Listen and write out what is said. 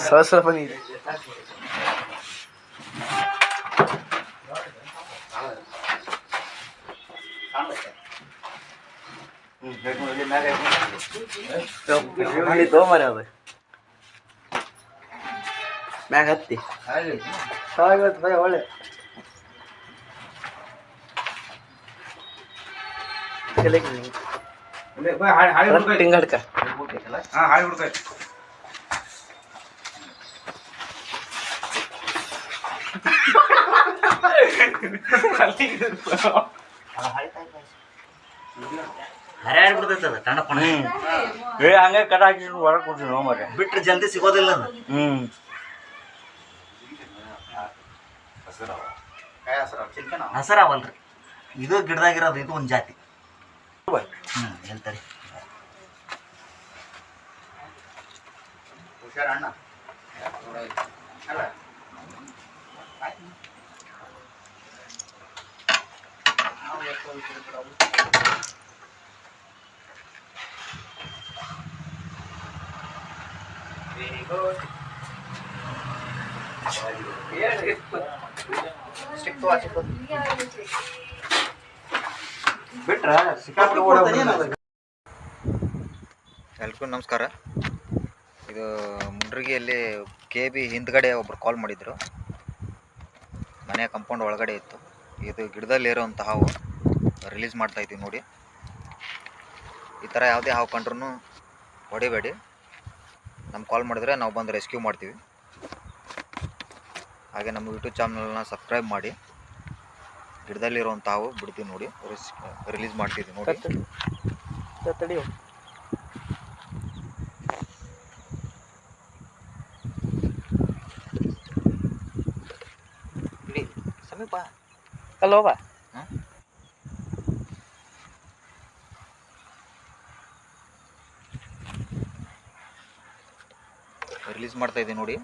ಸಹಸ್ರ ಬನ್ನಿ ತೋಮರ ಅದು ಮ್ಯಾಗ ಹತ್ತಿ ಒಳ್ಳೆ ತಿಂಗಡ್ಕ ಹಾಳಿ ಹುಡ್ಕ ಹರಿಯಾಡ್ಬಿಡ್ತೈತದ ಟಣಪಣ ಹಂಗೆ ಕಟ ಹಾಕಿ ಹೊರಗೆ ಕೊಡ್ತೀನಿ ನೋ ಮಗ ಬಿಟ್ರೆ ಜಲ್ದಿ ಸಿಗೋದಿಲ್ಲ ಅದು. ಹಸರಾವಲ್ರಿ ಇದು ಗಿಡದಾಗಿರೋದು ಇದು ಒಂದು ಜಾತಿ ಹೇಳ್ತಾರೆ ಹುಷಾರ ಅಣ್ಣ ಅಲ್ಲ ವೆರಿ ಗುಡ್ ಬಿಟ್ರ ಎಲ್ರಿಗೂ ನಮಸ್ಕಾರ. ಇದು ಮುಂಡ್ರಿಗಿಯಲ್ಲಿ KB ಹಿಂದ್ಗಡೆ ಒಬ್ರು ಕಾಲ್ ಮಾಡಿದ್ರು. ಮನೆ ಕಂಪೌಂಡ್ ಒಳಗಡೆ ಇತ್ತು. ಇದು ಗಿಡದಲ್ಲಿರೋಂಥ ಹಾವು ರಿಲೀಸ್ ಮಾಡ್ತಾಯಿದ್ದೀವಿ ನೋಡಿ. ಈ ಥರ ಯಾವುದೇ ಹಾವು ಕಂಡ್ರೂ ಹೊಡಿಬೇಡಿ. ನಮ್ಗೆ ಕಾಲ್ ಮಾಡಿದ್ರೆ ನಾವು ಬಂದು ರೆಸ್ಕ್ಯೂ ಮಾಡ್ತೀವಿ. ಹಾಗೆ ನಮ್ಮ ಯೂಟ್ಯೂಬ್ ಚಾನಲ್ನ ಸಬ್ಸ್ಕ್ರೈಬ್ ಮಾಡಿ. ಗಿಡದಲ್ಲಿರೋಂಥ ಹಾವು ಬಿಡ್ತೀವಿ ನೋಡಿ, ರಿಲೀಸ್ ಮಾಡ್ತಿದ್ದೀವಿ ನೋಡಿ. ಬಿಡಿ ಸಮೀಪ ಅಲ್ಲೋಬ ರಿಲೀಸ್ ಮಾಡ್ತಾಯಿದ್ದೀವಿ ನೋಡಿ.